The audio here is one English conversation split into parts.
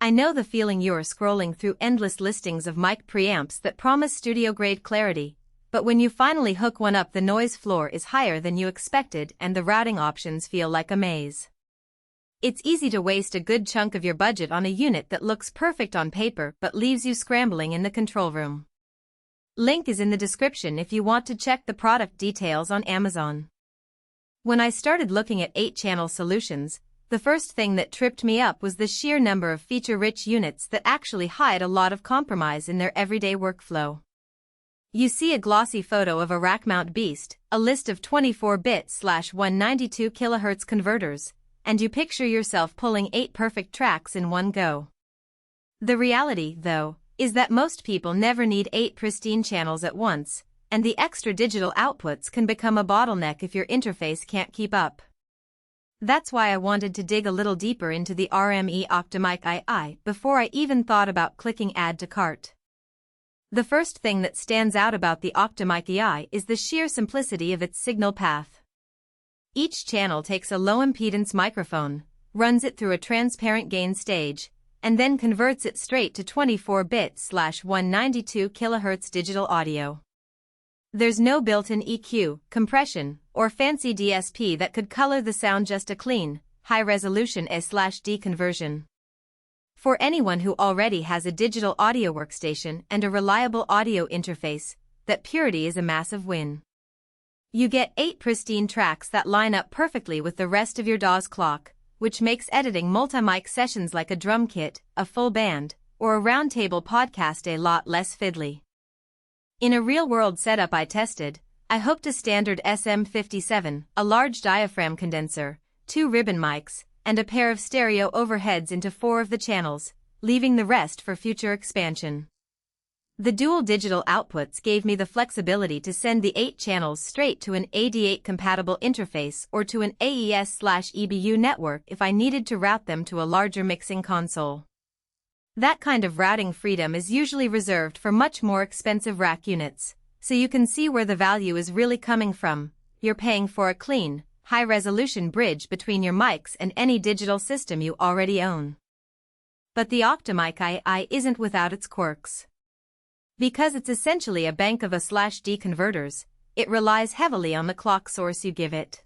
I know the feeling you're scrolling through endless listings of mic preamps that promise studio-grade clarity, but when you finally hook one up, the noise floor is higher than you expected and the routing options feel like a maze. It's easy to waste a good chunk of your budget on a unit that looks perfect on paper but leaves you scrambling in the control room. Link is in the description if you want to check the product details on Amazon. When I started looking at 8-channel solutions, the first thing that tripped me up was the sheer number of feature-rich units that actually hide a lot of compromise in their everyday workflow. You see a glossy photo of a rack-mount beast, a list of 24-bit/192 kHz converters, and you picture yourself pulling 8 perfect tracks in one go. The reality, though, is that most people never need 8 pristine channels at once, and the extra digital outputs can become a bottleneck if your interface can't keep up. That's why I wanted to dig a little deeper into the RME OctaMic II before I even thought about clicking Add to Cart. The first thing that stands out about the OctaMic II is the sheer simplicity of its signal path. Each channel takes a low-impedance microphone, runs it through a transparent gain stage, and then converts it straight to 24-bit/192 kHz digital audio. There's no built-in EQ, compression, or fancy DSP that could color the sound, just a clean, high-resolution A/D conversion. For anyone who already has a digital audio workstation and a reliable audio interface, that purity is a massive win. You get 8 pristine tracks that line up perfectly with the rest of your DAW's clock, which makes editing multi-mic sessions like a drum kit, a full band, or a roundtable podcast a lot less fiddly. In a real-world setup I tested, I hooked a standard SM57, a large diaphragm condenser, 2 ribbon mics, and a pair of stereo overheads into 4 of the channels, leaving the rest for future expansion. The dual digital outputs gave me the flexibility to send the 8 channels straight to an AD8-compatible interface or to an AES/EBU network if I needed to route them to a larger mixing console. That kind of routing freedom is usually reserved for much more expensive rack units, so you can see where the value is really coming from. You're paying for a clean, high-resolution bridge between your mics and any digital system you already own. But the OctaMic II isn't without its quirks. Because it's essentially a bank of A/D converters, it relies heavily on the clock source you give it.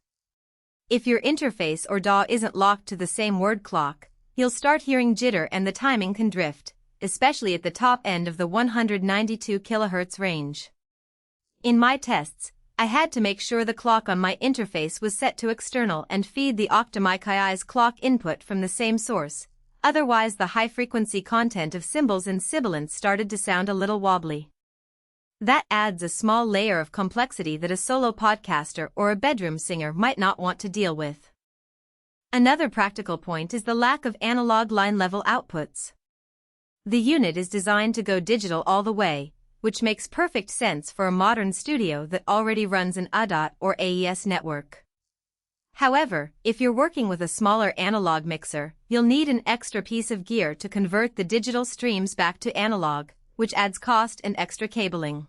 If your interface or DAW isn't locked to the same word clock, you'll start hearing jitter and the timing can drift, especially at the top end of the 192 kHz range. In my tests, I had to make sure the clock on my interface was set to external and feed the OctaMic II's clock input from the same source, otherwise the high-frequency content of cymbals and sibilants started to sound a little wobbly. That adds a small layer of complexity that a solo podcaster or a bedroom singer might not want to deal with. Another practical point is the lack of analog line-level outputs. The unit is designed to go digital all the way, which makes perfect sense for a modern studio that already runs an ADAT or AES network. However, if you're working with a smaller analog mixer, you'll need an extra piece of gear to convert the digital streams back to analog, which adds cost and extra cabling.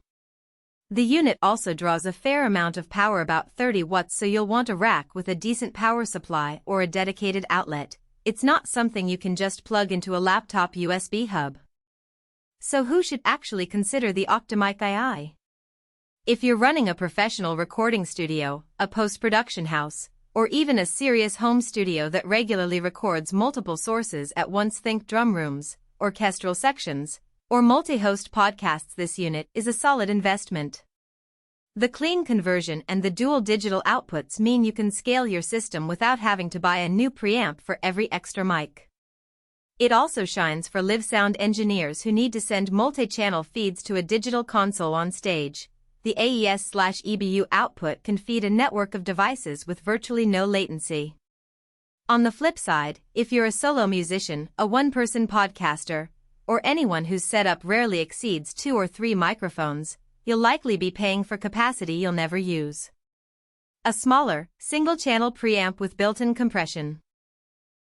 The unit also draws a fair amount of power, about 30 watts, so you'll want a rack with a decent power supply or a dedicated outlet. It's not something you can just plug into a laptop USB hub. So who should actually consider the OctaMic II? If you're running a professional recording studio, a post-production house, or even a serious home studio that regularly records multiple sources at once, think drum rooms, orchestral sections, or multi-host podcasts, this unit is a solid investment. The clean conversion and the dual digital outputs mean you can scale your system without having to buy a new preamp for every extra mic. It also shines for live sound engineers who need to send multi-channel feeds to a digital console on stage. The AES/EBU output can feed a network of devices with virtually no latency. On the flip side, if you're a solo musician, a one-person podcaster, or anyone whose setup rarely exceeds 2 or 3 microphones, you'll likely be paying for capacity you'll never use. A smaller, single-channel preamp with built-in compression.